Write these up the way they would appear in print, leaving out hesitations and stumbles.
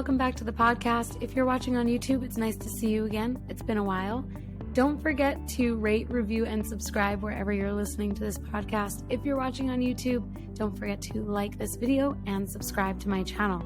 welcome back to the podcast. If you're watching on YouTube, it's nice to see you again. It's been a while. Don't forget to rate, review, and subscribe wherever you're listening to this podcast. If you're watching on YouTube, don't forget to like this video and subscribe to my channel.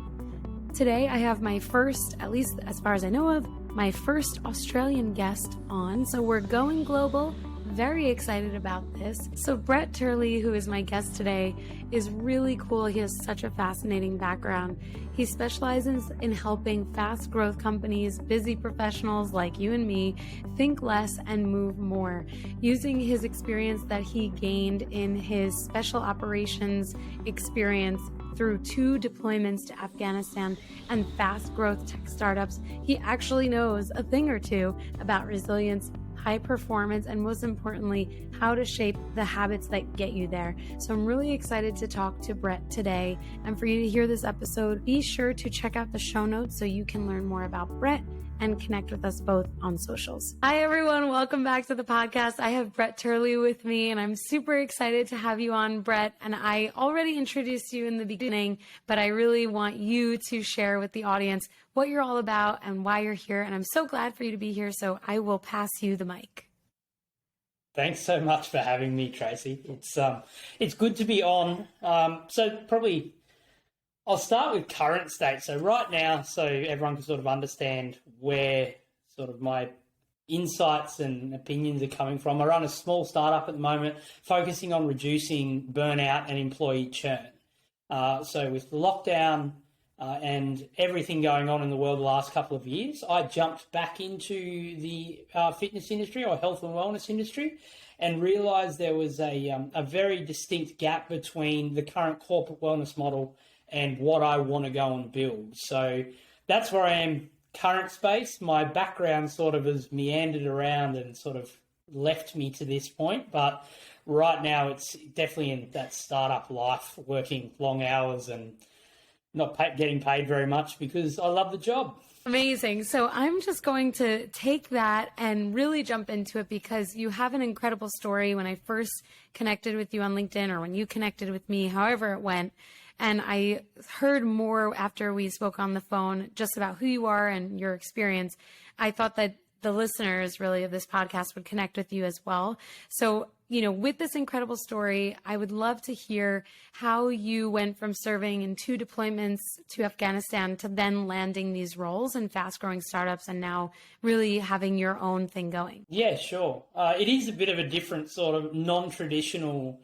Today, I have my first, at least as far as I know of, my first Australian guest on. So we're going global. Very excited about this. So Brett Turley, who is my guest today, is really cool. He has such a fascinating background. He specializes in helping fast growth companies, busy professionals like you and me, think less and move more, using his experience that he gained in his special operations experience through 2 deployments to Afghanistan and fast growth tech startups. He actually knows a thing or two about resilience, high performance, and most importantly, how to shape the habits that get you there. So I'm really excited to talk to Brett today. And for you to hear this episode, be sure to check out the show notes so you can learn more about Brett and connect with us both on socials. Hi, everyone. Welcome back to the podcast. I have Brett Turley with me, and I'm super excited to have you on, Brett. And I already introduced you in the beginning, but I really want you to share with the audience what you're all about and why you're here. And I'm so glad for you to be here. So I will pass you the mic. Thanks so much for having me, Traci. It's good to be on. So probably I'll start with current state. So right now, so everyone can sort of understand where sort of my insights and opinions are coming from. I run a small startup at the moment focusing on reducing burnout and employee churn. So with the lockdown and everything going on in the world the last couple of years, I jumped back into the fitness industry or health and wellness industry and realised there was a very distinct gap between the current corporate wellness model and what I want to go and build. So that's where I am current space. My background sort of has meandered around and sort of left me to this point. But right now it's definitely in that startup life, working long hours and not getting paid very much because I love the job. Amazing. So I'm just going to take that and really jump into it because you have an incredible story. When I first connected with you on LinkedIn, or when you connected with me, however it went, and I heard more after we spoke on the phone just about who you are and your experience, I thought that the listeners really of this podcast would connect with you as well. So, with this incredible story, I would love to hear how you went from serving in 2 deployments to Afghanistan to then landing these roles in fast growing startups and now really having your own thing going. Yeah, sure. It is a bit of a different sort of non-traditional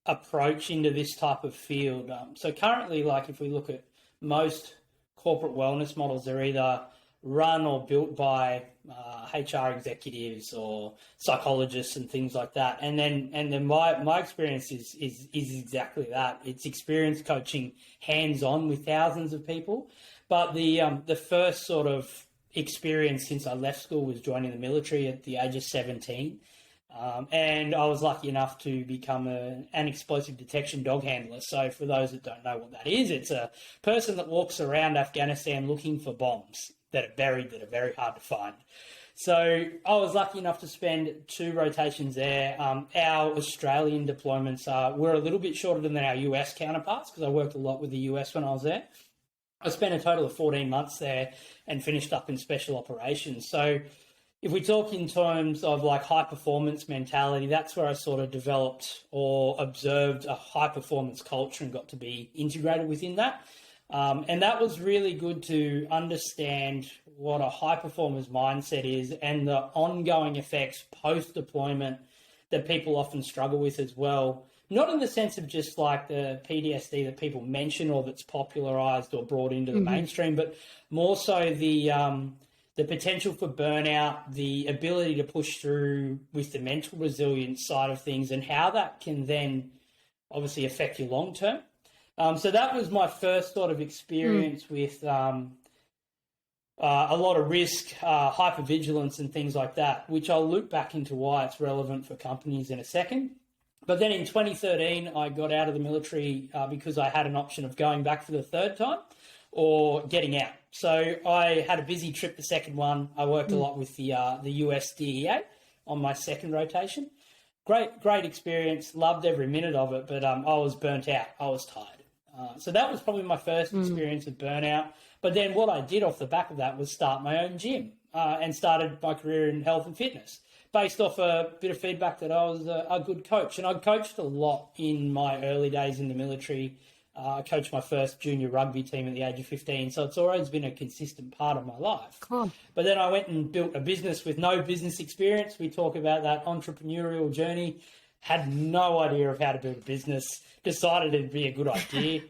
approach into this type of field. So currently, like if we look at most corporate wellness models, they're either run or built by HR executives or psychologists and things like that. And then my experience is exactly that. It's experience coaching hands-on with thousands of people. But the first sort of experience since I left school was joining the military at the age of 17. And I was lucky enough to become an explosive detection dog handler. So for those that don't know what that is, it's a person that walks around Afghanistan looking for bombs that are buried, that are very hard to find. So I was lucky enough to spend 2 rotations there. Our Australian deployments were a little bit shorter than our US counterparts because I worked a lot with the US when I was there. I spent a total of 14 months there and finished up in special operations. So if we talk in terms of like high performance mentality, that's where I sort of developed or observed a high performance culture and got to be integrated within that. And that was really good to understand what a high performance mindset is and the ongoing effects post deployment that people often struggle with as well. Not in the sense of just like the PTSD that people mention or that's popularized or brought into the mainstream, but more so the potential for burnout, the ability to push through with the mental resilience side of things and how that can then obviously affect you long term. So that was my first sort of experience with a lot of risk, hypervigilance and things like that, which I'll loop back into why it's relevant for companies in a second. But then in 2013, I got out of the military because I had an option of going back for the 3rd time or getting out. So I had a busy trip the second one. I worked a lot with the US DEA on my second rotation. Great experience. Loved every minute of it, but I was burnt out. I was tired. So that was probably my first experience with burnout. But then what I did off the back of that was start my own gym and started my career in health and fitness based off a bit of feedback that I was a good coach. And I coached a lot in my early days in the military. I coached my first junior rugby team at the age of 15, so it's always been a consistent part of my life. Cool. But then I went and built a business with no business experience. We talk about that entrepreneurial journey. Had no idea of how to build a business. Decided it'd be a good idea.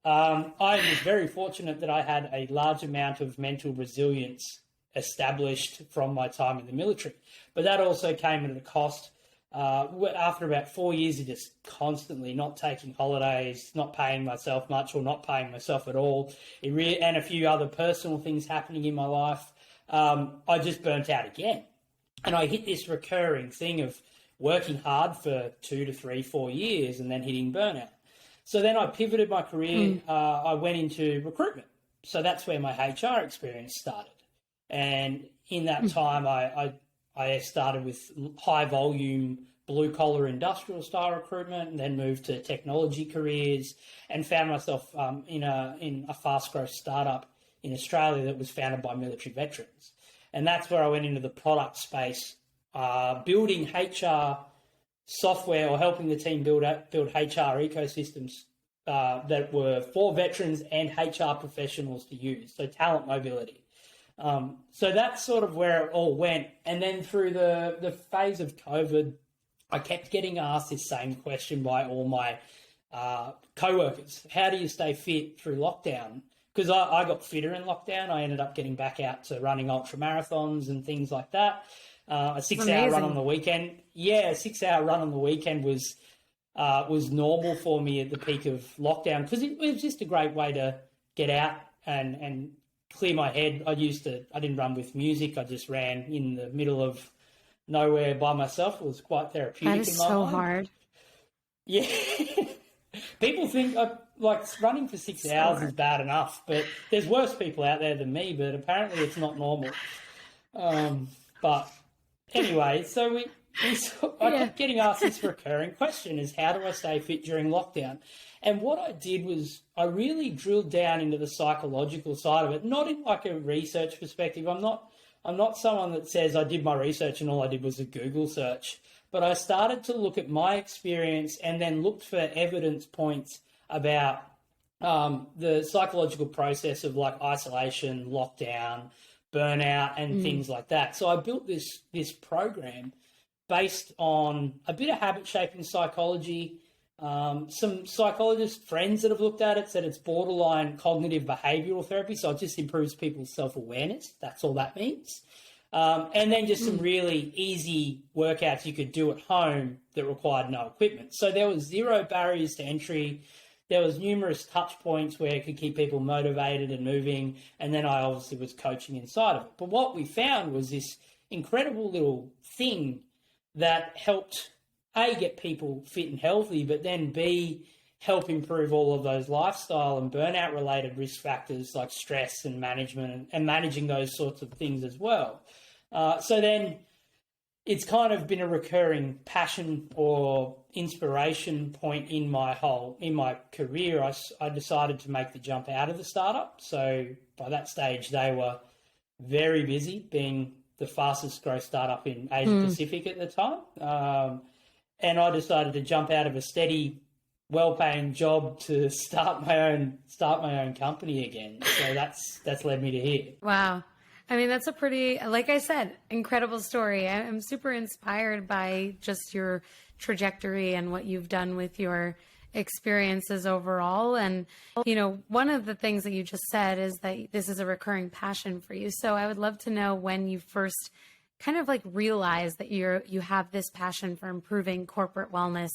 I was very fortunate that I had a large amount of mental resilience established from my time in the military. But that also came at a cost. After about 4 years of just constantly not taking holidays, not paying myself much or not paying myself at all, and a few other personal things happening in my life, I just burnt out again. And I hit this recurring thing of working hard for 2 to 3, 4 years and then hitting burnout. So then I pivoted my career. I went into recruitment. So that's where my HR experience started. And in that time, I started with high volume, blue collar industrial style recruitment, and then moved to technology careers, and found myself in a fast growth startup in Australia that was founded by military veterans. And that's where I went into the product space, building HR software or helping the team build HR ecosystems that were for veterans and HR professionals to use. So talent mobility. So that's sort of where it all went. And then through the phase of COVID, I kept getting asked this same question by all my co-workers. How do you stay fit through lockdown? Because I got fitter in lockdown. I ended up getting back out to running ultra marathons and things like that. A 6-hour run on the weekend. Yeah, a 6-hour run on the weekend was normal for me at the peak of lockdown because it was just a great way to get out and clear my head. I didn't run with music. I just ran in the middle of nowhere by myself. It was quite therapeutic. That is so hard. Yeah. People think like running for 6 hours is bad enough, but there's worse people out there than me, but apparently it's not normal. But anyway, so I kept getting asked this recurring question is how do I stay fit during lockdown? And what I did was I really drilled down into the psychological side of it, not in like a research perspective. I'm not someone that says I did my research and all I did was a Google search, but I started to look at my experience and then looked for evidence points about the psychological process of like isolation, lockdown, burnout, and things like that. So I built this program based on a bit of habit shaping psychology. Some psychologist friends that have looked at it said it's borderline cognitive behavioral therapy, so it just improves people's self-awareness. That's all that means. And then just some really easy workouts you could do at home that required no equipment. So there was 0 barriers to entry. There was numerous touch points where it could keep people motivated and moving. And then I obviously was coaching inside of it. But what we found was this incredible little thing that helped A, get people fit and healthy, but then B, help improve all of those lifestyle and burnout related risk factors like stress and management and managing those sorts of things as well. So then it's kind of been a recurring passion or inspiration point in my career. I decided to make the jump out of the startup. So by that stage, they were very busy, being the fastest growth startup in Asia Pacific at the time. And I decided to jump out of a steady, well-paying job to start my own company again. So that's led me to here. Wow. I mean, that's a pretty, like I said, incredible story. I'm super inspired by just your trajectory and what you've done with your experiences overall. And, you know, one of the things that you just said is that this is a recurring passion for you. So I would love to know when you first kind of like realize that you have this passion for improving corporate wellness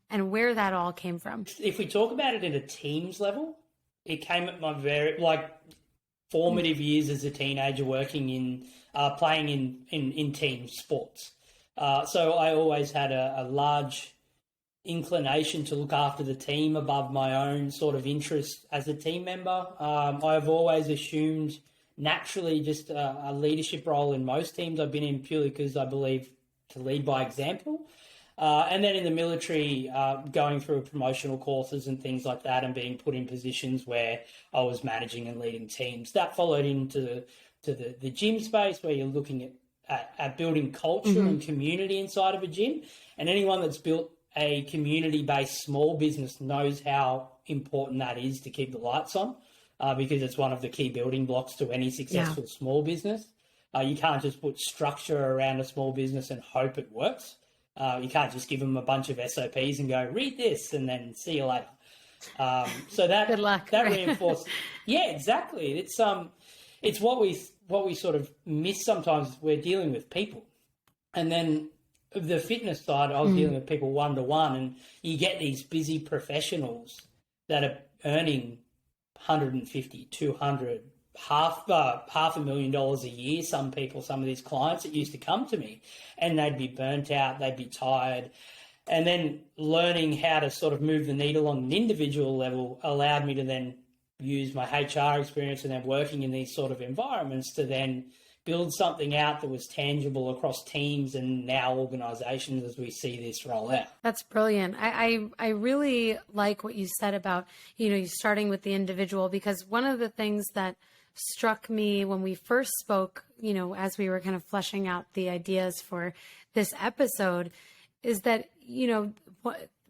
and where that all came from. If we talk about it at a teams level, it came at my very formative years as a teenager working in playing in team sports. So I always had a large inclination to look after the team above my own sort of interest as a team member. I've always assumed naturally just a leadership role in most teams I've been in purely because I believe to lead by example. And then in the military, going through promotional courses and things like that, and being put in positions where I was managing and leading teams. That followed into the gym space, where you're looking at building culture and community inside of a gym. And anyone that's built a community-based small business knows how important that is to keep the lights on, because it's one of the key building blocks to any successful small business. You can't just put structure around a small business and hope it works. You can't just give them a bunch of SOPs and go, read this and then see you later. So that, good luck, that right? reinforced. Yeah, exactly. It's what we sort of miss sometimes. We're dealing with people. And then the fitness side, I was dealing with people one-to-one, and you get these busy professionals that are earning 150, 200, half $500,000 a year. Some of these clients that used to come to me, and they'd be burnt out, they'd be tired. And then learning how to sort of move the needle on an individual level allowed me to then use my HR experience and then working in these sort of environments to then build something out that was tangible across teams and now organizations as we see this roll out. That's brilliant. I really like what you said about, you starting with the individual, because one of the things that struck me when we first spoke, as we were kind of fleshing out the ideas for this episode, is that,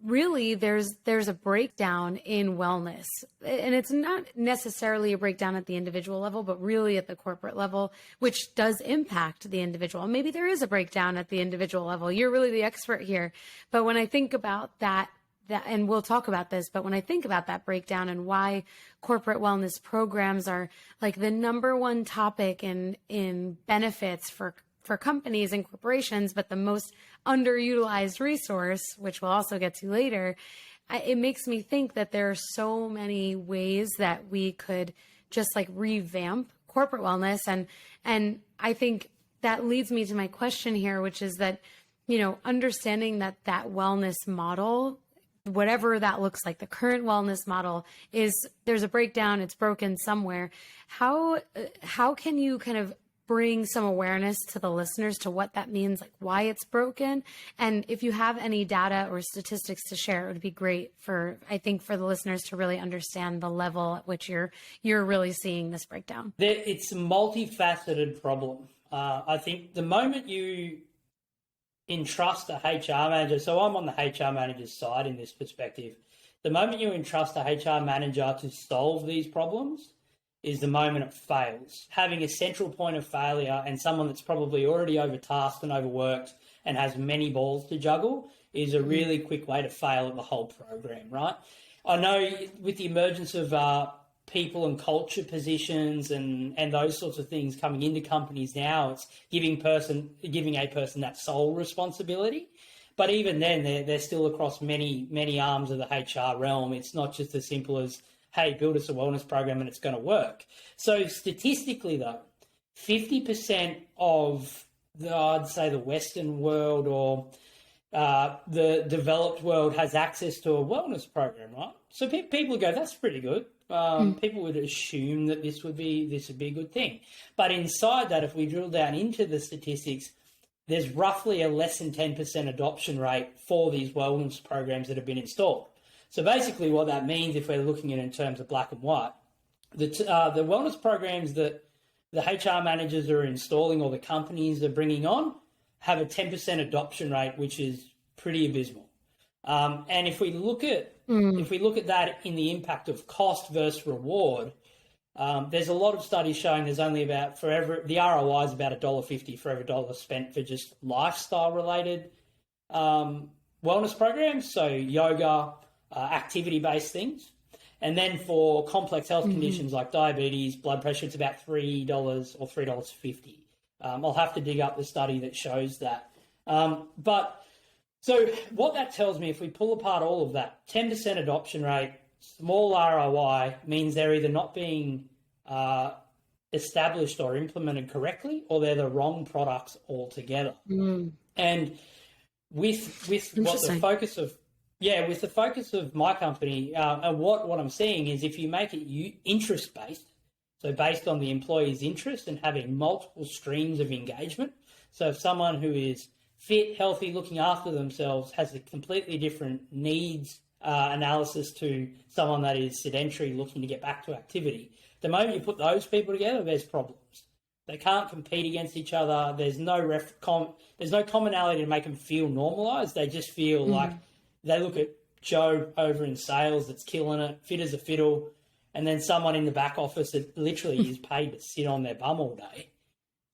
really there's a breakdown in wellness, and it's not necessarily a breakdown at the individual level, but really at the corporate level, which does impact the individual. Maybe there is a breakdown at the individual level. You're really the expert here. But when I think about that, and we'll talk about this, but when I think about that breakdown and why corporate wellness programs are like the number one topic in benefits for companies and corporations, but the most underutilized resource, which we'll also get to later, it makes me think that there are so many ways that we could just like revamp corporate wellness. And I think that leads me to my question here, which is that, understanding that wellness model, whatever that looks like, the current wellness model there's a breakdown, it's broken somewhere. How can you kind of bring some awareness to the listeners to what that means, like why it's broken? And if you have any data or statistics to share, it would be great for the listeners to really understand the level at which you're really seeing this breakdown. It's a multifaceted problem. I think the moment you entrust a HR manager, so I'm on the HR manager's side in this perspective, the moment you entrust a HR manager to solve these problems is the moment it fails. Having a central point of failure and someone that's probably already overtasked and overworked and has many balls to juggle is a really quick way to fail at the whole program, right? I know with the emergence of people and culture positions and those sorts of things coming into companies now, it's giving a person that sole responsibility. But even then, they're still across many arms of the HR realm. It's not just as simple as, hey, build us a wellness program and it's going to work. So statistically, though, 50% of I'd say the Western world or the developed world has access to a wellness program, right? So people go, that's pretty good. People would assume that this would be a good thing. But inside that, if we drill down into the statistics, there's roughly a less than 10% adoption rate for these wellness programs that have been installed. So basically what that means, if we're looking at it in terms of black and white, the wellness programs that the HR managers are installing or the companies are bringing on have a 10% adoption rate, which is pretty abysmal. And if we look at that in the impact of cost versus reward, there's a lot of studies showing there's only about the ROI is about $1.50 for every dollar spent for just lifestyle related wellness programs, so yoga, activity-based things. And then for complex health conditions like diabetes, blood pressure, it's about $3 or $3.50. I'll have to dig up the study that shows that. But so what that tells me, if we pull apart all of that, 10% adoption rate, small ROI means they're either not being established or implemented correctly, or they're the wrong products altogether. And with what the focus of with the focus of my company, and what I'm seeing is if you make it interest-based, so based on the employee's interest and having multiple streams of engagement. So if someone who is fit, healthy, looking after themselves has a completely different needs analysis to someone that is sedentary looking to get back to activity. The moment you put those people together, there's problems. They can't compete against each other. There's no there's no commonality to make them feel normalised. They just feel like they look at Joe over in sales that's killing it, fit as a fiddle, and then someone in the back office that literally is paid to sit on their bum all day.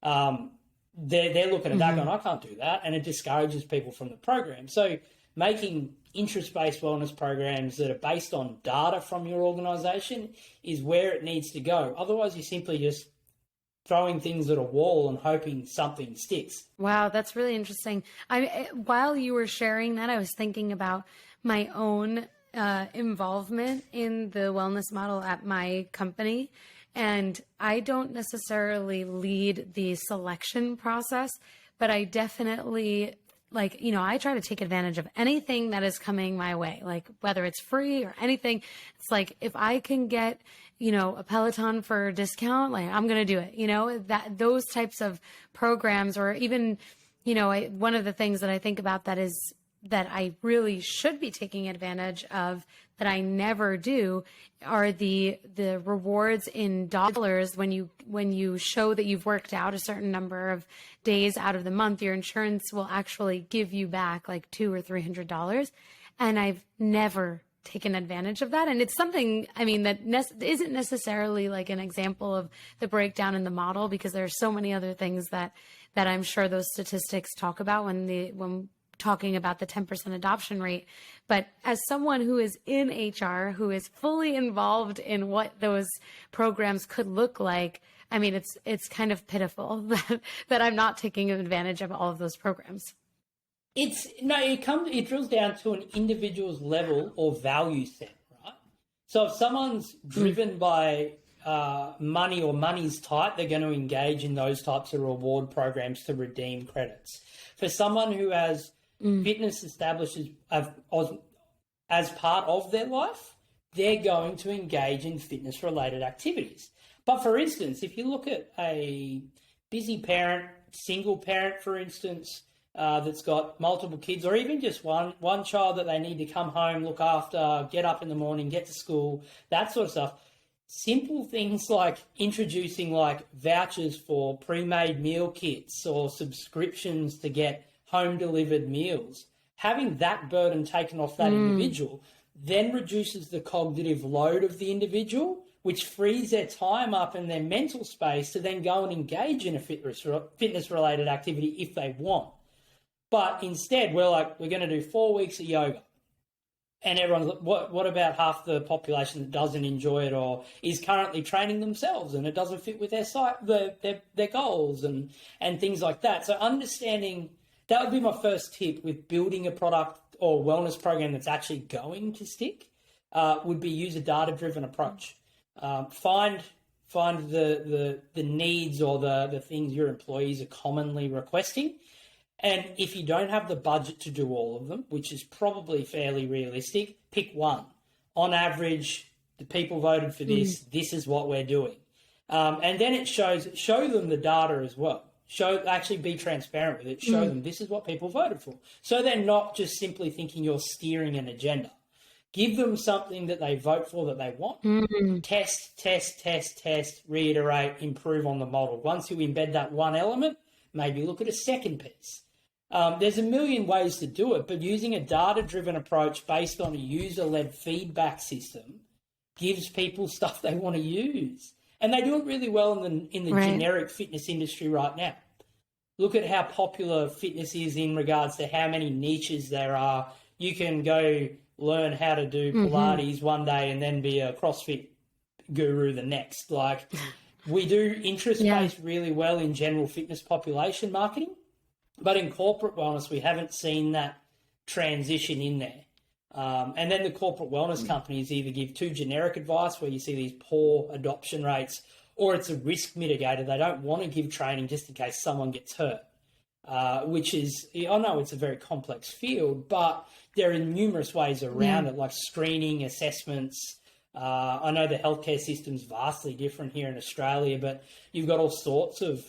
They're looking at that going, I can't do that, and it discourages people from the program. So making interest-based wellness programs that are based on data from your organisation is where it needs to go. Otherwise, you're simply just throwing things at a wall and hoping something sticks. Wow, that's really interesting. While you were sharing that, I was thinking about my own involvement in the wellness model at my company. And I don't necessarily lead the selection process, but I definitely I try to take advantage of anything that is coming my way, like whether it's free or anything. It's like, if I can get, a Peloton for a discount, like I'm going to do it, that those types of programs, or even, one of the things that I think about that I really should be taking advantage of that I never do are the rewards in dollars. When you show that you've worked out a certain number of days out of the month, your insurance will actually give you back like $200 or $300. And I've never taken advantage of that. And it's something, that isn't necessarily like an example of the breakdown in the model, because there are so many other things that I'm sure those statistics talk about when talking about the 10% adoption rate. But as someone who is in HR, who is fully involved in what those programs could look like, it's kind of pitiful that I'm not taking advantage of all of those programs. It drills down to an individual's level or value set, right? So if someone's driven by money or money's tight, they're going to engage in those types of reward programs to redeem credits. For someone who has fitness established as part of their life, they're going to engage in fitness-related activities. But for instance, if you look at a busy parent, single parent, for instance, that's got multiple kids, or even just one child that they need to come home, look after, get up in the morning, get to school, that sort of stuff. Simple things like introducing like vouchers for pre-made meal kits or subscriptions to get home-delivered meals, having that burden taken off that individual then reduces the cognitive load of the individual, which frees their time up and their mental space to then go and engage in a fitness-related activity if they want. But instead, we're going to do 4 weeks of yoga. And everyone's like, what about half the population that doesn't enjoy it or is currently training themselves and it doesn't fit with their goals and things like that? So understanding, that would be my first tip with building a product or wellness program that's actually going to stick, would be use a data-driven approach. Find the needs or the things your employees are commonly requesting. And if you don't have the budget to do all of them, which is probably fairly realistic, pick one. On average, the people voted for this. This is what we're doing. And then show them the data as well. Actually be transparent with it. Show them this is what people voted for. So they're not just simply thinking you're steering an agenda. Give them something that they vote for that they want. Test, reiterate, improve on the model. Once you embed that one element, maybe look at a second piece. There's a million ways to do it, but using a data-driven approach based on a user-led feedback system gives people stuff they want to use. And they do it really well in the generic fitness industry right now. Look at how popular fitness is in regards to how many niches there are. You can go learn how to do Pilates one day and then be a CrossFit guru the next. Like, we do interest-based really well in general fitness population marketing, but in corporate wellness, we haven't seen that transition in there. And then the corporate wellness companies either give too generic advice where you see these poor adoption rates, or it's a risk mitigator. They don't want to give training just in case someone gets hurt, which is, I know it's a very complex field, but there are numerous ways around it, like screening, assessments. I know the healthcare system's vastly different here in Australia, but you've got all sorts of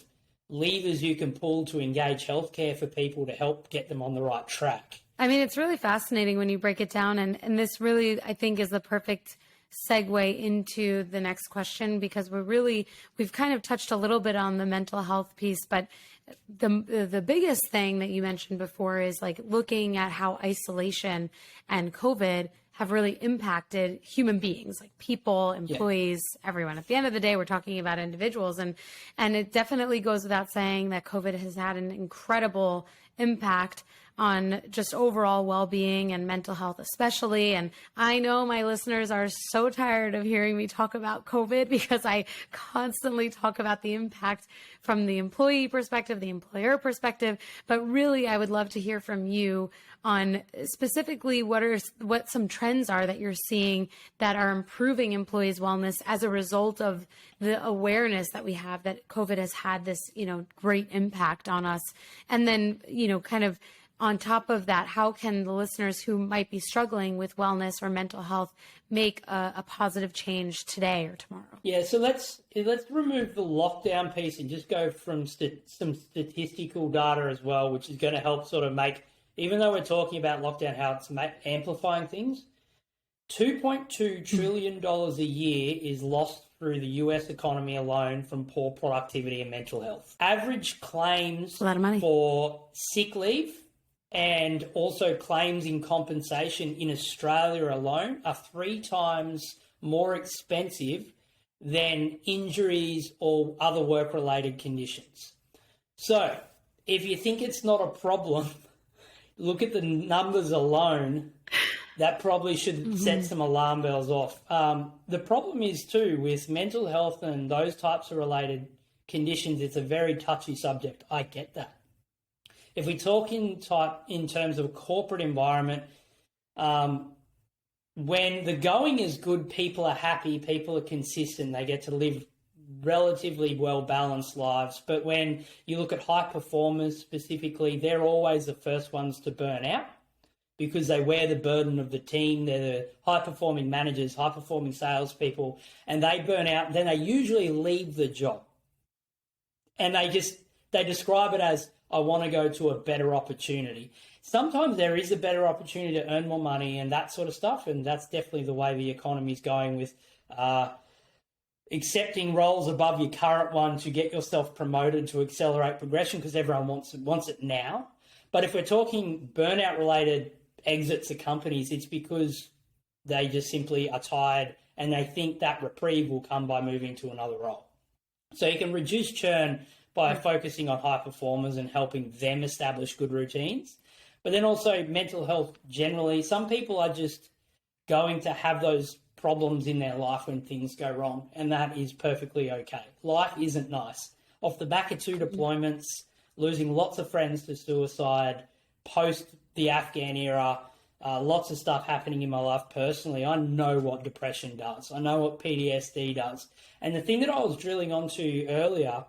levers you can pull to engage healthcare for people to help get them on the right track. I mean, it's really fascinating when you break it down. And this really, I think, is the perfect segue into the next question, because we've kind of touched a little bit on the mental health piece, but the biggest thing that you mentioned before is like looking at how isolation and COVID have really impacted human beings, like people, employees, everyone. At the end of the day, we're talking about individuals, and it definitely goes without saying that COVID has had an incredible impact on just overall well-being and mental health especially. And I know my listeners are so tired of hearing me talk about COVID, because I constantly talk about the impact from the employee perspective, the employer perspective. But really, I would love to hear from you on specifically what some trends are that you're seeing that are improving employees' wellness as a result of the awareness that we have that COVID has had this, great impact on us. And then, kind of on top of that, how can the listeners who might be struggling with wellness or mental health make a positive change today or tomorrow? Yeah, so let's remove the lockdown piece and just go from some statistical data as well, which is going to help sort of make, even though we're talking about lockdown, how it's amplifying things. $2.2 trillion a year is lost through the US economy alone from poor productivity and mental health. Average claims for sick leave and also claims in compensation in Australia alone are 3 times more expensive than injuries or other work-related conditions. So if you think it's not a problem, look at the numbers alone. That probably should set some alarm bells off. The problem is too, with mental health and those types of related conditions, it's a very touchy subject. I get that. If we talk in terms of a corporate environment, when the going is good, people are happy, people are consistent, they get to live relatively well-balanced lives. But when you look at high performers specifically, they're always the first ones to burn out because they wear the burden of the team. They're the high-performing managers, high-performing salespeople, and they burn out. Then they usually leave the job. And they describe it as, I want to go to a better opportunity. Sometimes there is a better opportunity to earn more money and that sort of stuff, and that's definitely the way the economy is going, with accepting roles above your current one to get yourself promoted to accelerate progression, because everyone wants it now. But if we're talking burnout-related exits of companies, it's because they just simply are tired and they think that reprieve will come by moving to another role. So you can reduce churn by focusing on high performers and helping them establish good routines. But then also mental health generally. Some people are just going to have those problems in their life when things go wrong, and that is perfectly okay. Life isn't nice. Off the back of 2 deployments, losing lots of friends to suicide, post the Afghan era, lots of stuff happening in my life personally, I know what depression does. I know what PTSD does. And the thing that I was drilling onto earlier,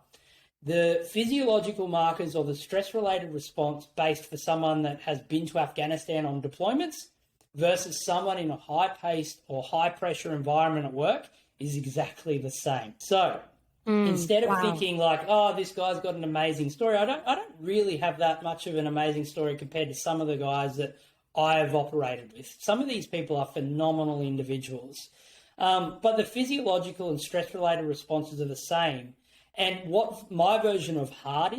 the physiological markers or the stress-related response based for someone that has been to Afghanistan on deployments versus someone in a high-paced or high-pressure environment at work is exactly the same. So instead of thinking like, oh, this guy's got an amazing story, I don't really have that much of an amazing story compared to some of the guys that I have operated with. Some of these people are phenomenal individuals. But the physiological and stress-related responses are the same. And what my version of hard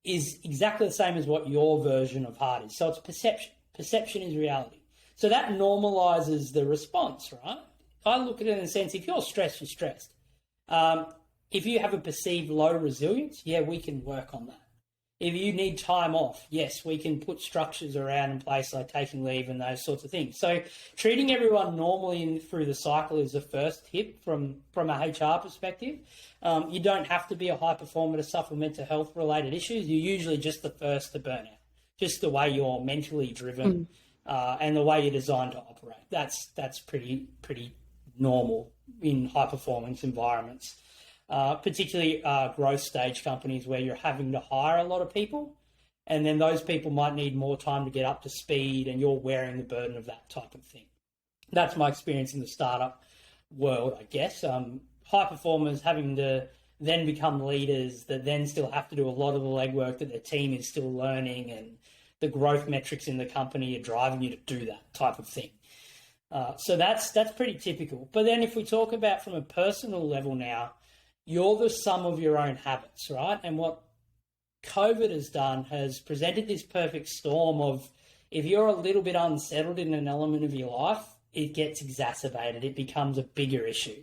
is exactly the same as what your version of hard is. So it's perception. Perception is reality. So that normalizes the response, right? I look at it in the sense, if you're stressed, you're stressed. If you have a perceived low resilience, yeah, we can work on that. If you need time off, yes, we can put structures around in place like taking leave and those sorts of things. So treating everyone normally through the cycle is the first tip from a HR perspective. You don't have to be a high performer to suffer mental health related issues. You're usually just the first to burn out, just the way you're mentally driven and the way you're designed to operate. That's pretty normal in high performance environments. Particularly growth stage companies where you're having to hire a lot of people, and then those people might need more time to get up to speed and you're wearing the burden of that type of thing. That's my experience in the startup world, I guess. High performers having to then become leaders that then still have to do a lot of the legwork that their team is still learning, and the growth metrics in the company are driving you to do that type of thing. So that's pretty typical. But then if we talk about from a personal level now, you're the sum of your own habits, right? And what COVID has done has presented this perfect storm of, if you're a little bit unsettled in an element of your life, it gets exacerbated. It becomes a bigger issue.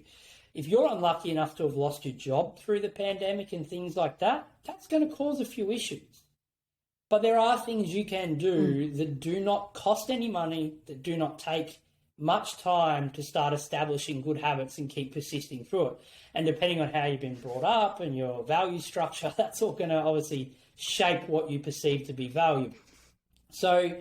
If you're unlucky enough to have lost your job through the pandemic and things like that, that's going to cause a few issues. But there are things you can do that do not cost any money, that do not take much time to start establishing good habits and keep persisting through it. And depending on how you've been brought up and your value structure, that's all going to obviously shape what you perceive to be valuable. So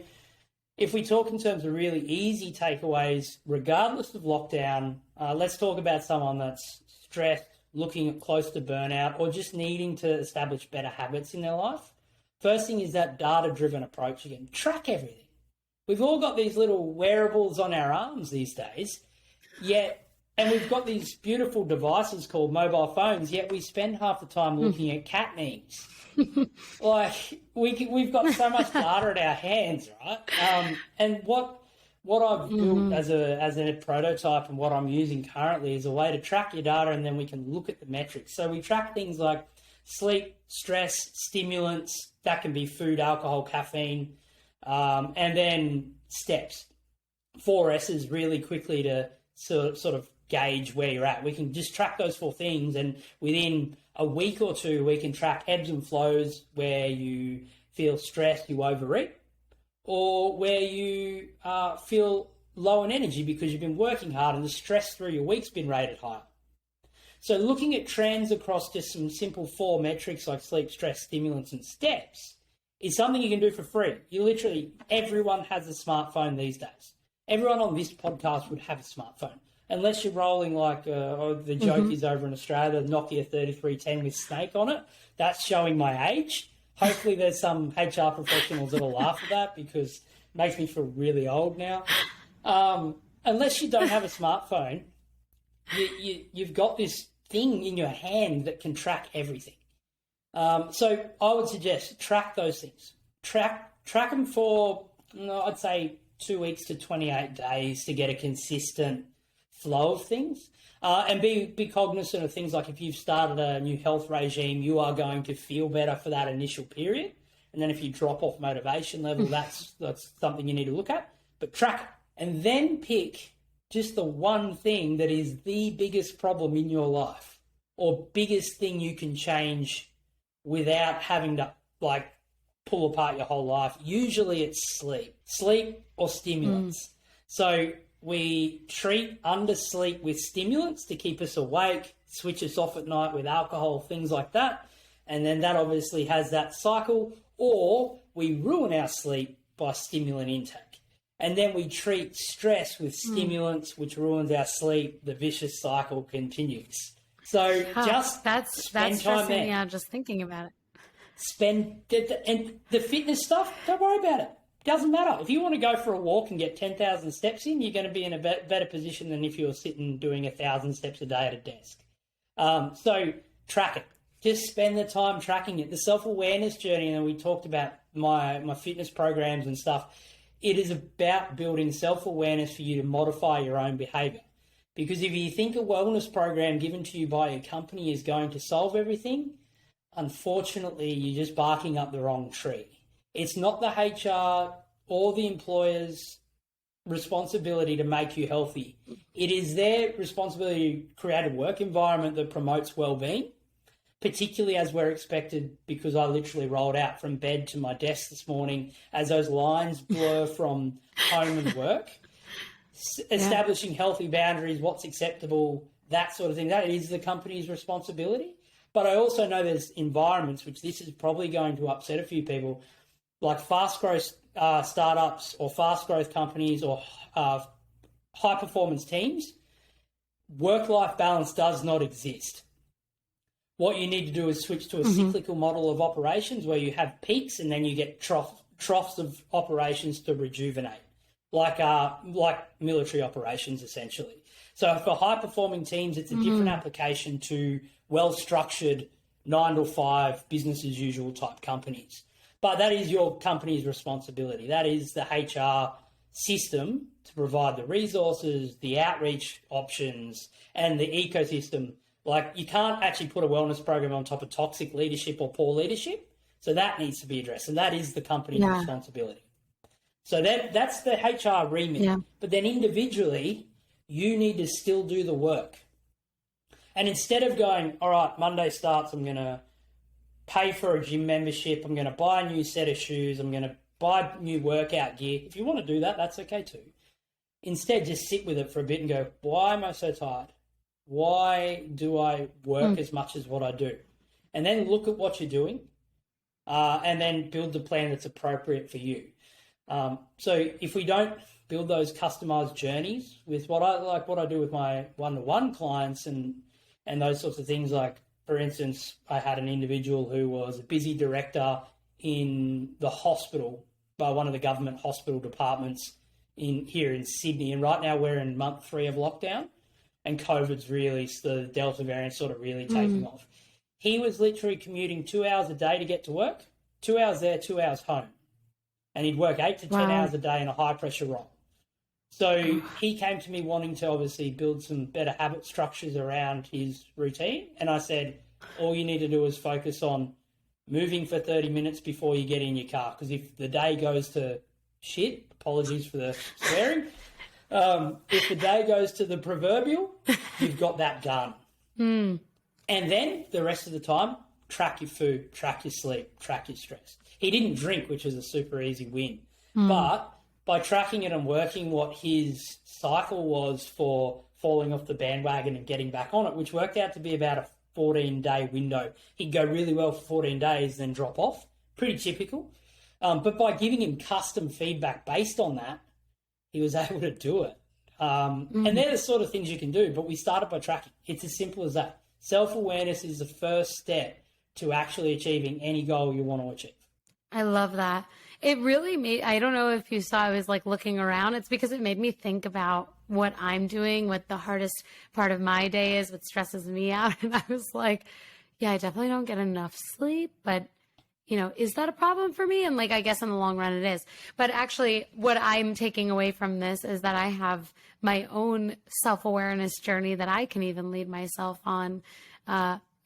if we talk in terms of really easy takeaways, regardless of lockdown, let's talk about someone that's stressed, looking close to burnout, or just needing to establish better habits in their life. First thing is that data-driven approach again. Track everything. We've all got these little wearables on our arms these days, and we've got these beautiful devices called mobile phones, yet we spend half the time looking at cat memes. Like, we've got so much data at our hands, right? And what I've built as a prototype and what I'm using currently is a way to track your data, and then we can look at the metrics. So we track things like sleep, stress, stimulants, that can be food, alcohol, caffeine, and then steps. 4 S's really quickly to sort of gauge where you're at. We can just track those 4 things, and within a week or two, we can track ebbs and flows where you feel stressed, you overeat, or where you feel low in energy because you've been working hard and the stress through your week's been rated higher. So looking at trends across just some simple 4 metrics like sleep, stress, stimulants, and steps is something you can do for free. Everyone has a smartphone these days. Everyone on this podcast would have a smartphone. Unless you're rolling like the joke is over in Australia, the Nokia 3310 with Snake on it. That's showing my age. Hopefully there's some HR professionals that'll laugh at that because it makes me feel really old now. Unless you don't have a smartphone, you've got this thing in your hand that can track everything. So I would suggest track those things. Track them for, I'd say, 2 weeks to 28 days to get a consistent flow of things. And be cognizant of things like if you've started a new health regime, you are going to feel better for that initial period. And then if you drop off motivation level, that's something you need to look at. But track it. And then pick just the one thing that is the biggest problem in your life or biggest thing you can change without having to pull apart your whole life. Usually it's sleep or stimulants. So we treat undersleep with stimulants to keep us awake, switch us off at night with alcohol, things like that. And then that obviously has that cycle, or we ruin our sleep by stimulant intake. And then we treat stress with stimulants, which ruins our sleep. The vicious cycle continues. So that's stressing me out just thinking about it. And the fitness stuff, don't worry about it. Doesn't matter. If you want to go for a walk and get 10,000 steps in, you're going to be in a better position than if you were sitting doing 1,000 steps a day at a desk. So track it. Just spend the time tracking it. The self-awareness journey, and we talked about my fitness programs and stuff, it is about building self-awareness for you to modify your own behavior. Because if you think a wellness program given to you by a company is going to solve everything, unfortunately, you're just barking up the wrong tree. It's not the HR or the employer's responsibility to make you healthy. It is their responsibility to create a work environment that promotes well-being, particularly as we're expected, because I literally rolled out from bed to my desk this morning as those lines blur from home and work. Establishing healthy boundaries, what's acceptable, that sort of thing, that is the company's responsibility. But I also know there's environments, which this is probably going to upset a few people, like fast growth startups or fast growth companies or high performance teams. Work-life balance does not exist. What you need to do is switch to a cyclical model of operations where you have peaks and then you get troughs of operations to rejuvenate, like military operations essentially. So for high-performing teams, it's a different application to well-structured 9 to 5 business as usual type companies. But that is your company's responsibility. That is the HR system to provide the resources, the outreach options, and the ecosystem. Like, you can't actually put a wellness program on top of toxic leadership or poor leadership. So that needs to be addressed, and that is the company's responsibility. So that's the HR remit. Yeah. But then individually, you need to still do the work. And instead of going, all right, Monday starts, I'm going to pay for a gym membership, I'm going to buy a new set of shoes, I'm going to buy new workout gear. If you want to do that, that's okay too. Instead, just sit with it for a bit and go, why am I so tired? Why do I work as much as what I do? And then look at what you're doing and then build the plan that's appropriate for you. So if we don't build those customized journeys with what I do with my one-to-one clients and those sorts of things, like, for instance, I had an individual who was a busy director in the hospital, by one of the government hospital departments here in Sydney. And right now we're in month 3 of lockdown and COVID's really, the Delta variant sort of really taking off. He was literally commuting 2 hours a day to get to work, 2 hours there, 2 hours home. And he'd work 8 to 10 hours a day in a high-pressure role. So he came to me wanting to obviously build some better habit structures around his routine. And I said, all you need to do is focus on moving for 30 minutes before you get in your car. Because if the day goes to shit, apologies for the swearing, if the day goes to the proverbial, you've got that done. And then the rest of the time, track your food, track your sleep, track your stress. He didn't drink, which was a super easy win. But by tracking it and working what his cycle was for falling off the bandwagon and getting back on it, which worked out to be about a 14-day window. He'd go really well for 14 days, then drop off. Pretty typical. But by giving him custom feedback based on that, he was able to do it. And they're the sort of things you can do, but we started by tracking. It's as simple as that. Self-awareness is the first step to actually achieving any goal you want to achieve. I love that. It really made, I don't know if you saw, I was like looking around. It's because it made me think about what I'm doing, what the hardest part of my day is, what stresses me out. And I was like, yeah, I definitely don't get enough sleep, but is that a problem for me? And like, I guess in the long run it is. But actually what I'm taking away from this is that I have my own self-awareness journey that I can even lead myself on,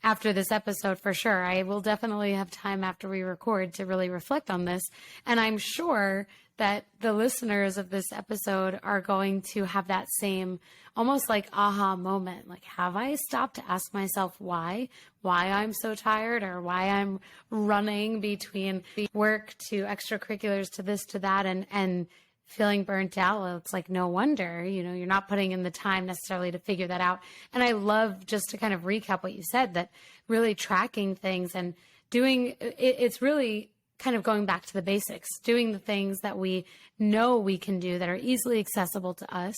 after this episode, for sure. I will definitely have time after we record to really reflect on this. And I'm sure that the listeners of this episode are going to have that same almost like aha moment. Like, have I stopped to ask myself why I'm so tired, or why I'm running between work to extracurriculars to this, to that, and feeling burnt out? Well, it's like, no wonder, you're not putting in the time necessarily to figure that out. And I love, just to kind of recap what you said, that really tracking things and doing, it's really kind of going back to the basics, doing the things that we know we can do that are easily accessible to us,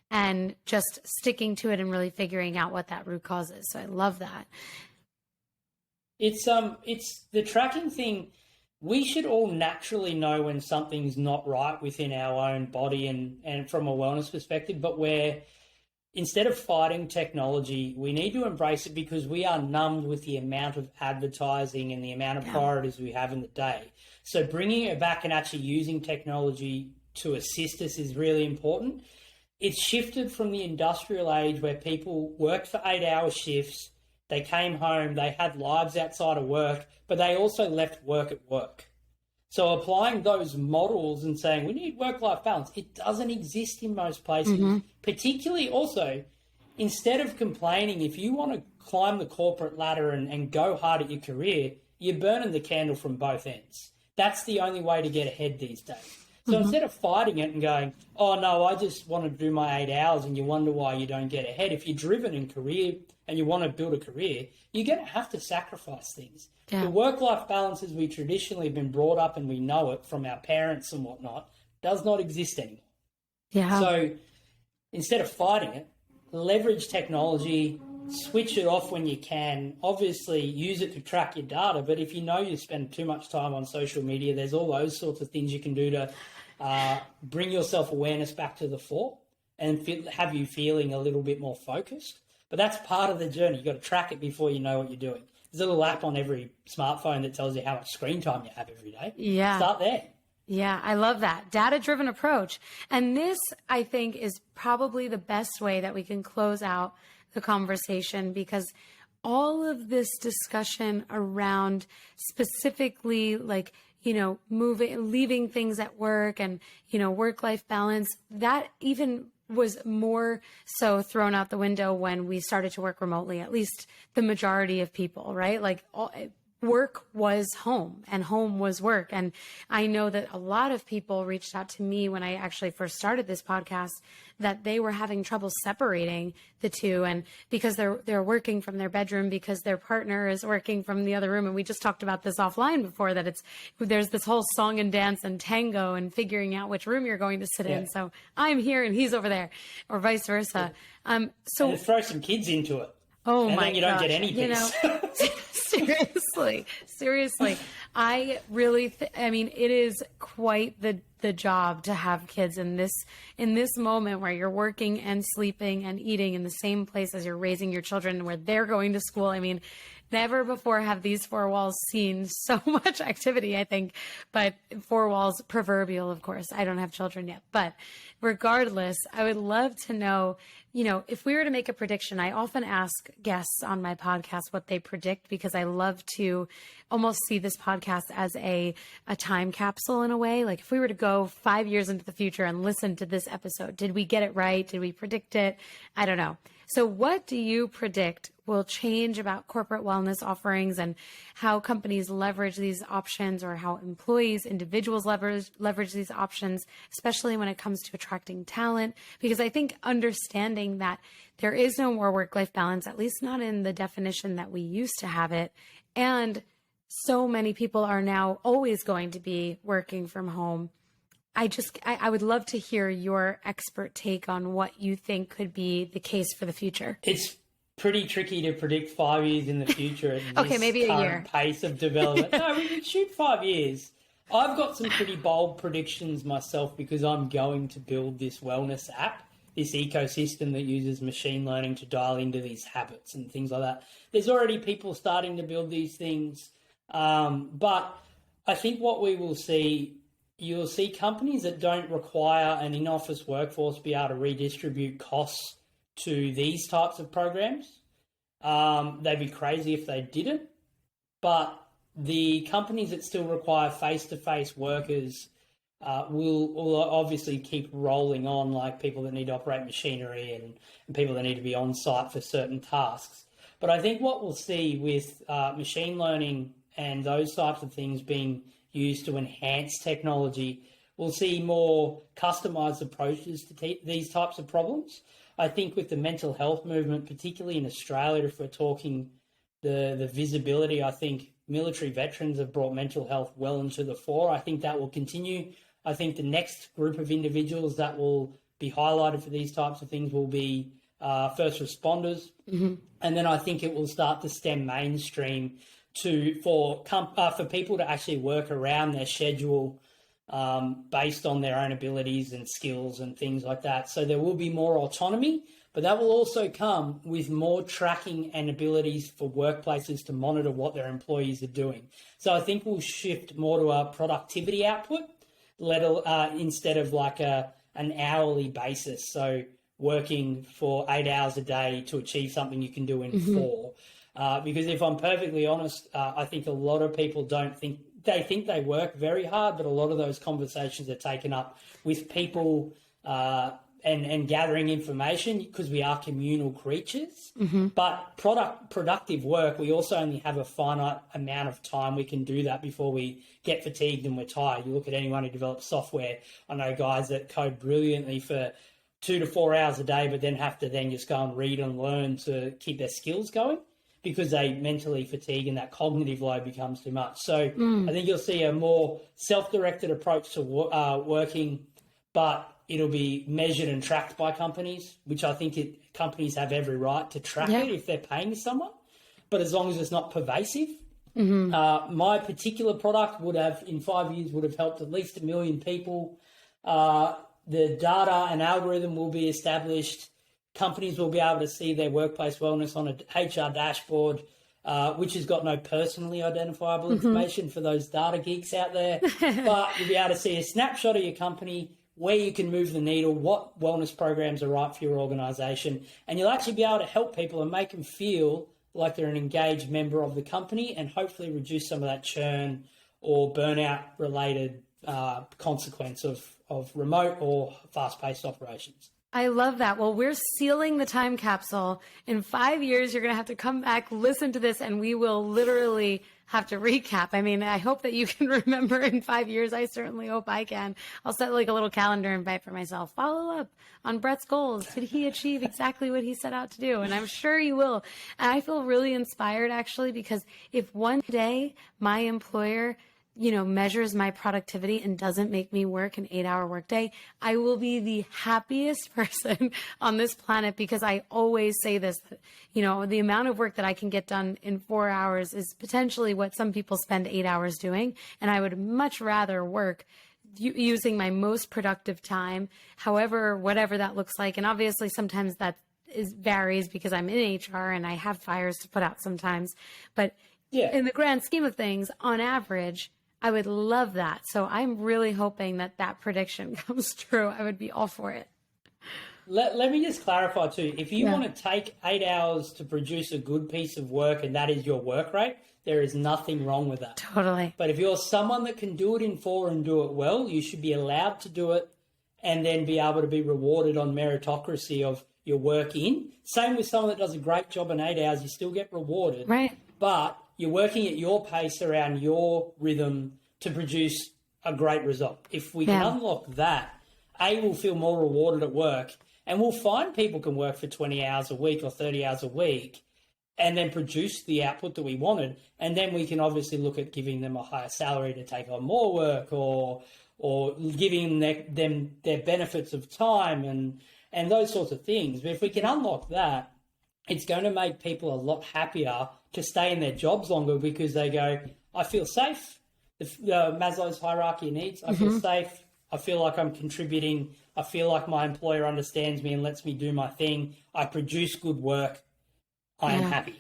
and just sticking to it and really figuring out what that root cause is. So I love that. It's the tracking thing. We should all naturally know when something's not right within our own body and from a wellness perspective, but instead of fighting technology, we need to embrace it, because we are numbed with the amount of advertising and the amount of priorities we have in the day. So bringing it back and actually using technology to assist us is really important. It's shifted from the industrial age where people worked for 8-hour shifts, they came home, they had lives outside of work, but they also left work at work. So applying those models and saying we need work-life balance, it doesn't exist in most places. Particularly also, instead of complaining, if you want to climb the corporate ladder and go hard at your career, you're burning the candle from both ends. That's the only way to get ahead these days. So instead of fighting it and going, oh, no, I just want to do my 8 hours, and you wonder why you don't get ahead, if you're driven in career and you want to build a career, you're going to have to sacrifice things. Yeah. The work-life balance as we traditionally have been brought up and we know it from our parents and whatnot does not exist anymore. Yeah. So instead of fighting it, leverage technology, switch it off when you can. Obviously, use it to track your data, but if you know you spend too much time on social media, there's all those sorts of things you can do to bring your self-awareness back to the fore and have you feeling a little bit more focused. But that's part of the journey. You've got to track it before you know what you're doing. There's a little app on every smartphone that tells you how much screen time you have every day. Yeah. Start there. Yeah, I love that. Data-driven approach. And this, I think, is probably the best way that we can close out the conversation, because all of this discussion around specifically like, leaving things at work and, work-life balance, that even was more so thrown out the window when we started to work remotely, at least the majority of people, right? Like work was home and home was work. And I know that a lot of people reached out to me when I actually first started this podcast that they were having trouble separating the two, and because they're working from their bedroom because their partner is working from the other room. And we just talked about this offline before, that there's this whole song and dance and tango and figuring out which room you're going to sit in. So I'm here and he's over there, or vice versa. So and throw some kids into it. Oh and my then you don't get any peace. Seriously. I really, it is quite the job to have kids in this moment where you're working and sleeping and eating in the same place as you're raising your children, where they're going to school. Never before have these four walls seen so much activity, I think, but four walls proverbial, of course. I don't have children yet, but regardless, I would love to know, if we were to make a prediction. I often ask guests on my podcast what they predict, because I love to almost see this podcast as a time capsule in a way. Like if we were to go 5 years into the future and listen to this episode, did we get it right? Did we predict it? I don't know. So what do you predict will change about corporate wellness offerings and how companies leverage these options, or how employees, individuals leverage these options, especially when it comes to attracting talent? Because I think understanding that there is no more work-life balance, at least not in the definition that we used to have it, and so many people are now always going to be working from home. I would love to hear your expert take on what you think could be the case for the future. It's pretty tricky to predict 5 years in the future at okay, this maybe current a year. Pace of development. No, we can shoot 5 years. I've got some pretty bold predictions myself, because I'm going to build this wellness app, this ecosystem that uses machine learning to dial into these habits and things like that. There's already people starting to build these things, but I think what we will see, you'll see companies that don't require an in-office workforce be able to redistribute costs to these types of programs. They'd be crazy if they didn't. But the companies that still require face-to-face workers will obviously keep rolling on, like people that need to operate machinery and people that need to be on site for certain tasks. But I think what we'll see with machine learning and those types of things being used to enhance technology, we'll see more customized approaches to these types of problems. I think with the mental health movement, particularly in Australia, if we're talking the visibility, I think military veterans have brought mental health well into the fore. I think that will continue. I think the next group of individuals that will be highlighted for these types of things will be first responders. Mm-hmm. And then I think it will start to stem mainstream for people to actually work around their schedule based on their own abilities and skills and things like that. So there will be more autonomy, but that will also come with more tracking and abilities for workplaces to monitor what their employees are doing. So I think we'll shift more to a productivity output instead of like an hourly basis. So working for 8 hours a day to achieve something you can do in mm-hmm. 4. Because if I'm perfectly honest, I think a lot of people think they work very hard, but a lot of those conversations are taken up with people and gathering information, because we are communal creatures. Mm-hmm. But productive work, we also only have a finite amount of time we can do that before we get fatigued and we're tired. You look at anyone who develops software. I know guys that code brilliantly for 2 to 4 hours a day, but then have to then just go and read and learn to keep their skills going, because they mentally fatigue and that cognitive load becomes too much. So I think you'll see a more self-directed approach to working, but it'll be measured and tracked by companies, which I think companies have every right to track it if they're paying someone, but as long as it's not pervasive. Mm-hmm. My particular product in 5 years would have helped at least 1 million people. the data and algorithm will be established. Companies will be able to see their workplace wellness on a HR dashboard, which has got no personally identifiable information for those data geeks out there. But you'll be able to see a snapshot of your company, where you can move the needle, what wellness programs are right for your organisation, and you'll actually be able to help people and make them feel like they're an engaged member of the company, and hopefully reduce some of that churn or burnout-related consequence of remote or fast-paced operations. I love that. Well, we're sealing the time capsule. In 5 years, you're going to have to come back, listen to this, and we will literally have to recap. I mean, I hope that you can remember in 5 years. I certainly hope I can. I'll set like a little calendar invite for myself. Follow up on Brett's goals. Did he achieve exactly what he set out to do? And I'm sure you will. And I feel really inspired, actually, because if one day my employer measures my productivity and doesn't make me work an 8-hour workday, I will be the happiest person on this planet, because I always say this, that, the amount of work that I can get done in 4 hours is potentially what some people spend 8 hours doing. And I would much rather work using my most productive time, whatever that looks like. And obviously sometimes that varies because I'm in HR and I have fires to put out sometimes. But in the grand scheme of things, on average, I would love that. So I'm really hoping that prediction comes true. I would be all for it. Let me just clarify too. If you want to take 8 hours to produce a good piece of work and that is your work rate, there is nothing wrong with that. Totally. But if you're someone that can do it in 4 and do it well, you should be allowed to do it and then be able to be rewarded on meritocracy of your work in. Same with someone that does a great job in 8 hours, you still get rewarded. Right. But you're working at your pace around your rhythm to produce a great result. If we can unlock that, we'll feel more rewarded at work, and we'll find people can work for 20 hours a week or 30 hours a week and then produce the output that we wanted. And then we can obviously look at giving them a higher salary to take on more work, or giving them their benefits of time and those sorts of things. But if we can unlock that, it's going to make people a lot happier to stay in their jobs longer, because they go, I feel safe. The Maslow's hierarchy of needs, I feel safe. I feel like I'm contributing. I feel like my employer understands me and lets me do my thing. I produce good work. I am happy.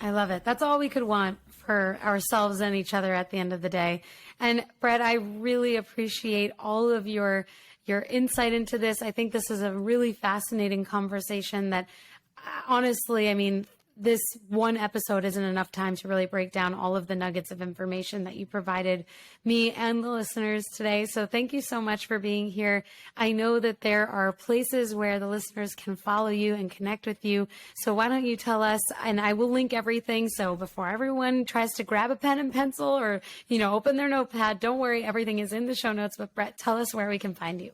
I love it. That's all we could want for ourselves and each other at the end of the day. And Brett, I really appreciate all of your insight into this. I think this is a really fascinating conversation that, honestly, I mean, this one episode isn't enough time to really break down all of the nuggets of information that you provided me and the listeners today. So thank you so much for being here. I know that there are places where the listeners can follow you and connect with you. So why don't you tell us, and I will link everything. So before everyone tries to grab a pen and pencil or, open their notepad, don't worry, everything is in the show notes. But Brett, tell us where we can find you.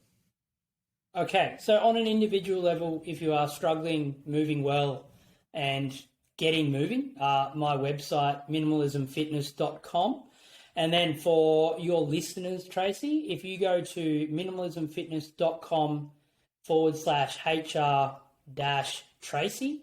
Okay. So on an individual level, if you are struggling moving well and getting moving, my website, minimalismfitness.com. And then for your listeners, Traci, if you go to minimalismfitness.com/HR-Traci,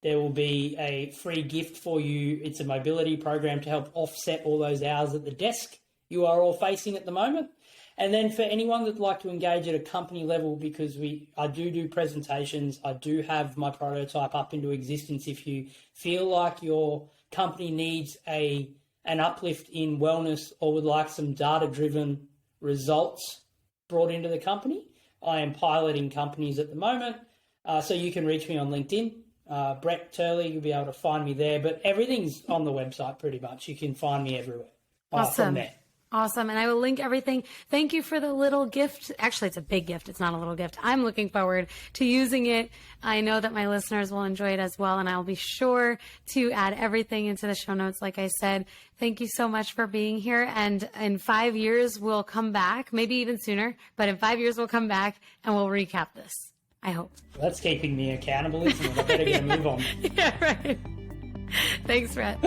there will be a free gift for you. It's a mobility program to help offset all those hours at the desk you are all facing at the moment. And then for anyone that'd like to engage at a company level, because I do presentations, I do have my prototype up into existence. If you feel like your company needs an uplift in wellness or would like some data-driven results brought into the company, I am piloting companies at the moment. So you can reach me on LinkedIn, Brett Turley, you'll be able to find me there. But everything's on the website pretty much. You can find me everywhere. Awesome. From there. Awesome. And I will link everything. Thank you for the little gift. Actually, it's a big gift. It's not a little gift. I'm looking forward to using it. I know that my listeners will enjoy it as well. And I'll be sure to add everything into the show notes. Like I said, thank you so much for being here. And in 5 years, we'll come back, maybe even sooner, but in 5 years, we'll come back and we'll recap this. I hope. That's keeping me accountable, isn't it? I better get a move on. Yeah, right. Thanks, Brett.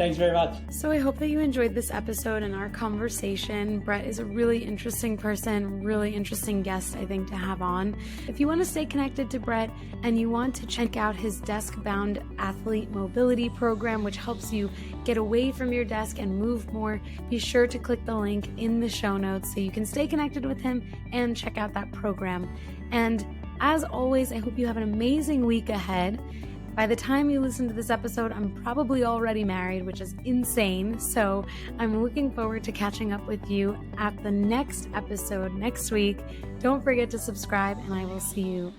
Thanks very much. So I hope that you enjoyed this episode and our conversation. Brett is a really interesting person, really interesting guest, I think, to have on. If you want to stay connected to Brett and you want to check out his desk-bound athlete mobility program, which helps you get away from your desk and move more, be sure to click the link in the show notes so you can stay connected with him and check out that program. And as always, I hope you have an amazing week ahead. By the time you listen to this episode, I'm probably already married, which is insane. So I'm looking forward to catching up with you at the next episode next week. Don't forget to subscribe, and I will see you